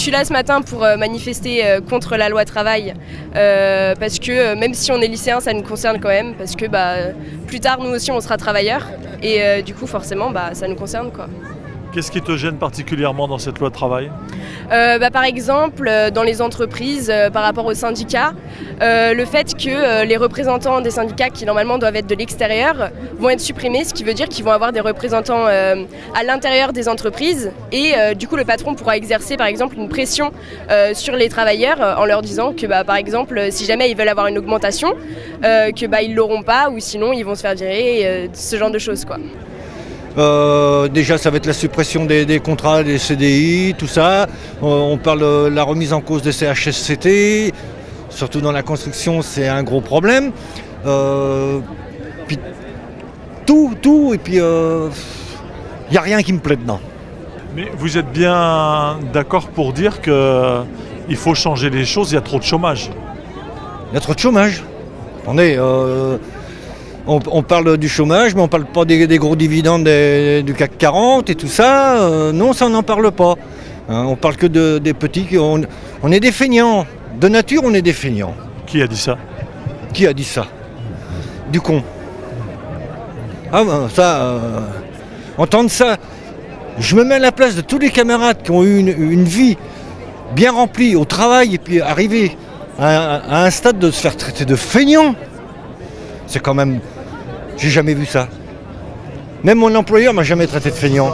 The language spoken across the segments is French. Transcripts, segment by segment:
je suis là ce matin pour manifester contre la loi travail parce que même si on est lycéen, ça nous concerne quand même parce que plus tard, nous aussi, on sera travailleurs et du coup, forcément, ça nous concerne, quoi. Qu'est-ce qui te gêne particulièrement dans cette loi de travail ? Par exemple, dans les entreprises, par rapport aux syndicats, le fait que les représentants des syndicats qui normalement doivent être de l'extérieur vont être supprimés, ce qui veut dire qu'ils vont avoir des représentants à l'intérieur des entreprises et du coup le patron pourra exercer par exemple une pression sur les travailleurs en leur disant que par exemple si jamais ils veulent avoir une augmentation, ils l'auront pas ou sinon ils vont se faire virer, ce genre de choses, quoi. Déjà, ça va être la suppression des contrats, des CDI, tout ça. On parle de la remise en cause des CHSCT. Surtout dans la construction, c'est un gros problème. Puis tout, et puis il n'y a rien qui me plaît dedans. Mais vous êtes bien d'accord pour dire qu'il faut changer les choses, il y a trop de chômage. Il y a trop de chômage. Attendez, on parle du chômage, mais on ne parle pas des gros dividendes du CAC 40 et tout ça. Non, ça on n'en parle pas. On parle que des petits. On est des feignants. De nature, on est des feignants. Qui a dit ça ? Qui a dit ça ? Du con. Ah ça, entendre ça, je me mets à la place de tous les camarades qui ont eu une vie bien remplie au travail et puis arriver à un stade de se faire traiter de feignant. C'est quand même... J'ai jamais vu ça. Même mon employeur m'a jamais traité de feignant.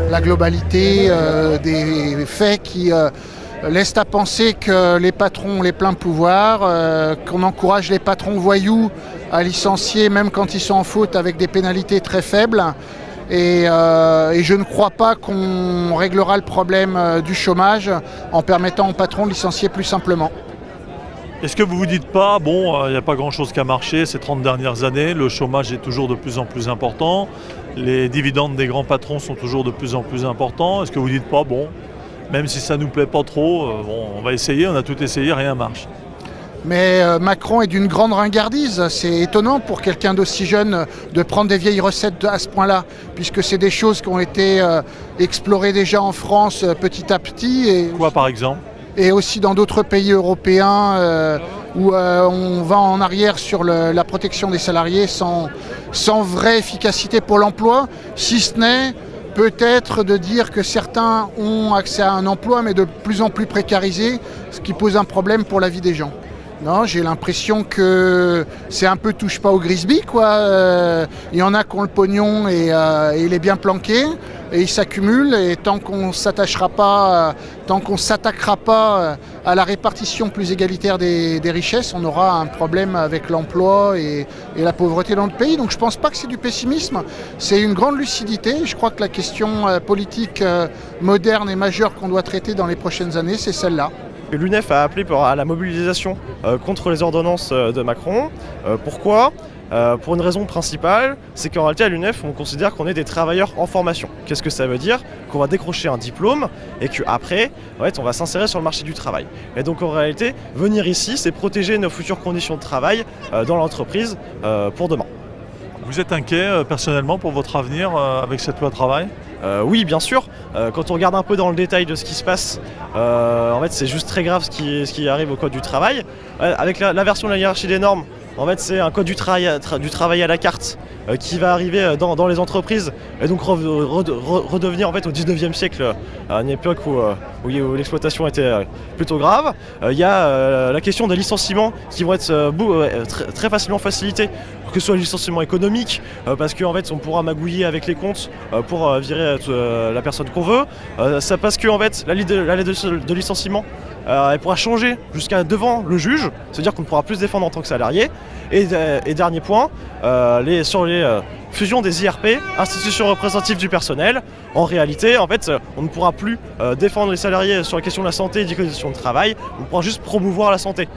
La globalité des faits qui laissent à penser que les patrons ont les pleins pouvoirs, qu'on encourage les patrons voyous à licencier même quand ils sont en faute avec des pénalités très faibles. Et je ne crois pas qu'on réglera le problème du chômage en permettant aux patrons de licencier plus simplement. Est-ce que vous vous dites pas, il n'y a pas grand-chose qui a marché ces 30 dernières années, le chômage est toujours de plus en plus important, les dividendes des grands patrons sont toujours de plus en plus importants, est-ce que vous dites pas, même si ça ne nous plaît pas trop, on va essayer, on a tout essayé, rien ne marche. Mais Macron est d'une grande ringardise. C'est étonnant pour quelqu'un d'aussi jeune de prendre des vieilles recettes à ce point-là, puisque c'est des choses qui ont été explorées déjà en France petit à petit. Et quoi par exemple ? Et aussi dans d'autres pays européens où on va en arrière sur la protection des salariés sans vraie efficacité pour l'emploi, si ce n'est peut-être de dire que certains ont accès à un emploi mais de plus en plus précarisé, ce qui pose un problème pour la vie des gens. Non, j'ai l'impression que c'est un peu touche pas au Grisby, quoi. Il y en a qui ont le pognon et il est bien planqué et il s'accumule. Et tant qu'on s'attachera pas, tant qu'on s'attaquera pas à la répartition plus égalitaire des richesses, on aura un problème avec l'emploi et la pauvreté dans notre pays. Donc je pense pas que c'est du pessimisme, c'est une grande lucidité. Je crois que la question politique moderne et majeure qu'on doit traiter dans les prochaines années, c'est celle-là. L'UNEF a appelé à la mobilisation contre les ordonnances de Macron. Pourquoi ? Pour une raison principale, c'est qu'en réalité à l'UNEF on considère qu'on est des travailleurs en formation. Qu'est-ce que ça veut dire ? Qu'on va décrocher un diplôme et qu'après on va s'insérer sur le marché du travail. Et donc en réalité, venir ici, c'est protéger nos futures conditions de travail dans l'entreprise pour demain. Vous êtes inquiet personnellement pour votre avenir avec cette loi travail ? Oui, bien sûr. Quand on regarde un peu dans le détail de ce qui se passe, en fait, c'est juste très grave ce qui arrive au code du travail. Avec l'inversion de la hiérarchie des normes, en fait, c'est un code du travail à la carte qui va arriver dans les entreprises et donc redevenir en fait au 19e siècle, à une époque où l'exploitation était plutôt grave. Il y a la question des licenciements qui vont être très facilement facilités, que ce soit le licenciement économique, parce qu'en fait on pourra magouiller avec les comptes pour virer la personne qu'on veut. Ça parce que en fait la lettre de licenciement elle pourra changer jusqu'à devant le juge, c'est-à-dire qu'on ne pourra plus se défendre en tant que salarié. Et dernier point, sur les fusions des IRP, institutions représentatives du personnel, en réalité, en fait, on ne pourra plus défendre les salariés sur la question de la santé et des conditions de travail, on pourra juste promouvoir la santé.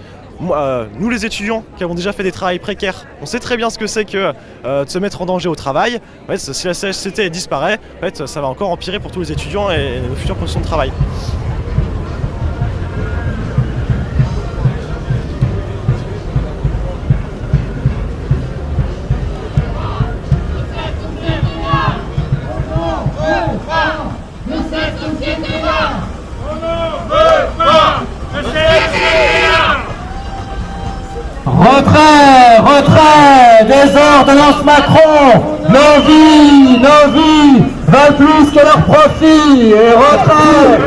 Nous les étudiants qui avons déjà fait des travails précaires, on sait très bien ce que c'est que de se mettre en danger au travail. En fait, si la CHSCT disparaît, en fait, ça va encore empirer pour tous les étudiants et nos futures conditions de travail. Retrait des ordonnances Macron. Nos vies valent plus que leurs profits. Et retrait.